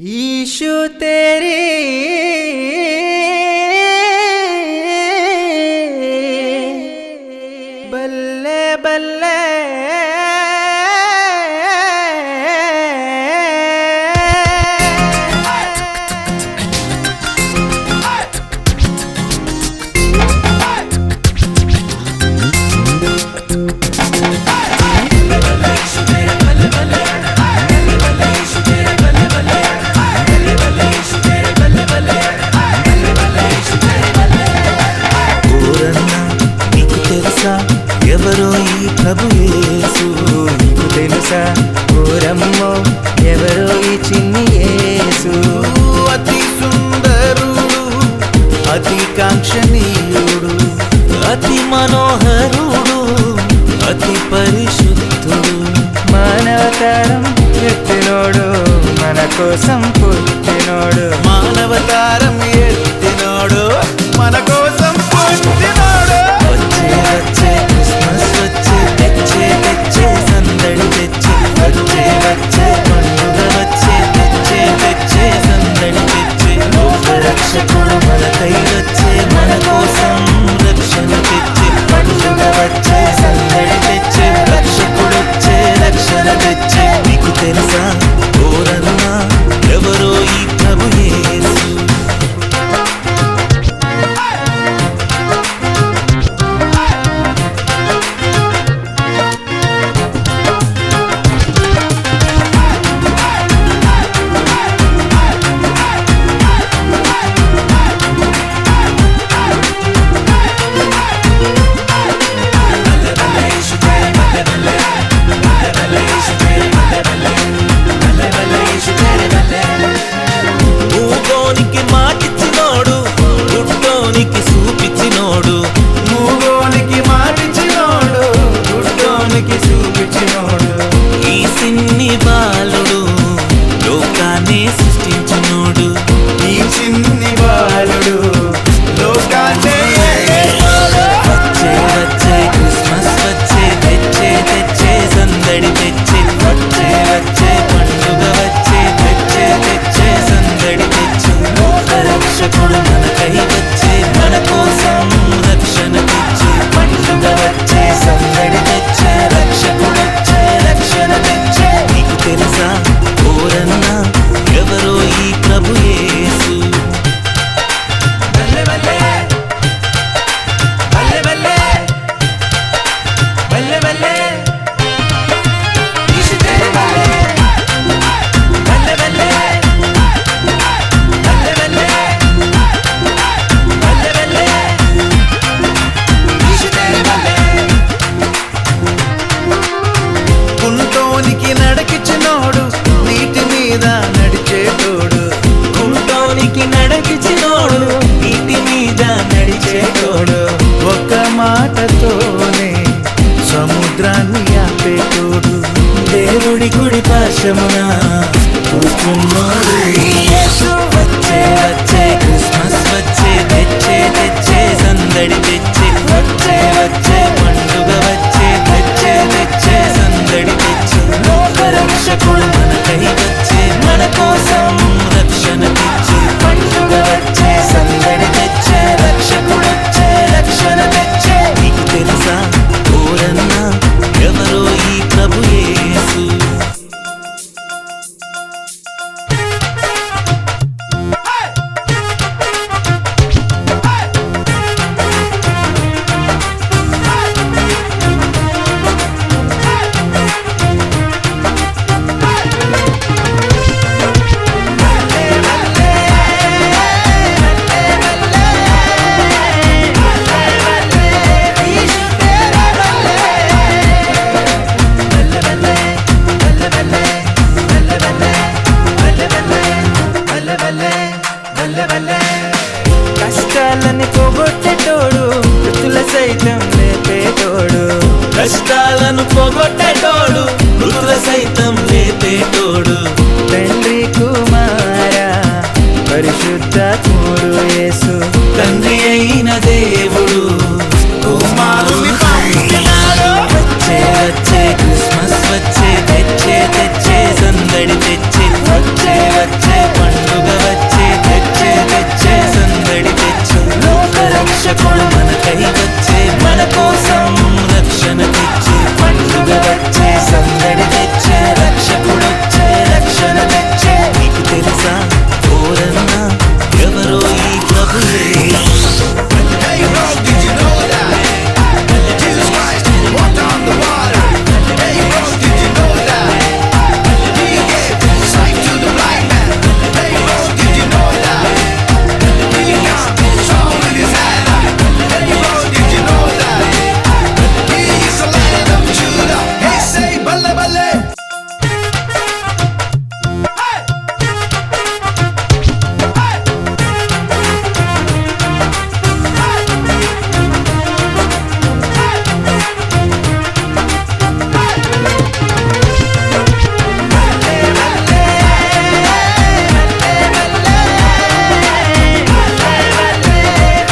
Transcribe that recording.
issue तेरी बल्ले बल्ले ఎవరో ఈ ప్రభు యేసు నీకు తెలుసా ఓరమ్మో ఎవరో ఈ చిన్ని యేసు అతి సుందరుడు అతి కాంక్షణీయుడు అతి మనోహరుడు అతి పరిశుద్ధుడు మానవతారం ఎత్తినోడు మన కోసం పుట్టినోడు మానవతారం ఎత్తినోడు మన కోసం పుట్టినోడు వచ్చే వచ్చే క్రిస్మస్ వచ్చే తెచ్చే తెచ్చే సందడి తెచ్చే వచ్చే వచ్చే పండుగ వచ్చే తెచ్చే తెచ్చే సందడి తెచ్చే లోక రక్షకుడు మనకై వచ్చే మన కోసం రక్షణ తెచ్చే పండుగ వచ్చే సందడి తెచ్చే రక్షకుడు వచ్చే రక్షణ తెచ్చే నీకు తెలుసా ఓరన్నా ఎవరో ఈ ప్రభు యేసు ఒక మాటతోనే సముద్రాన్ని ఆపేటోడు దేవుడి కుడి పాశమున కూర్చున్నాడు వచ్చే వచ్చే క్రిస్మస్ వచ్చే తెచ్చే తెచ్చే సందడి తెచ్చే వచ్చే వచ్చే పండుగ వచ్చే తెచ్చే తెచ్చే సందడి తెచ్చే లోక రక్షకుడు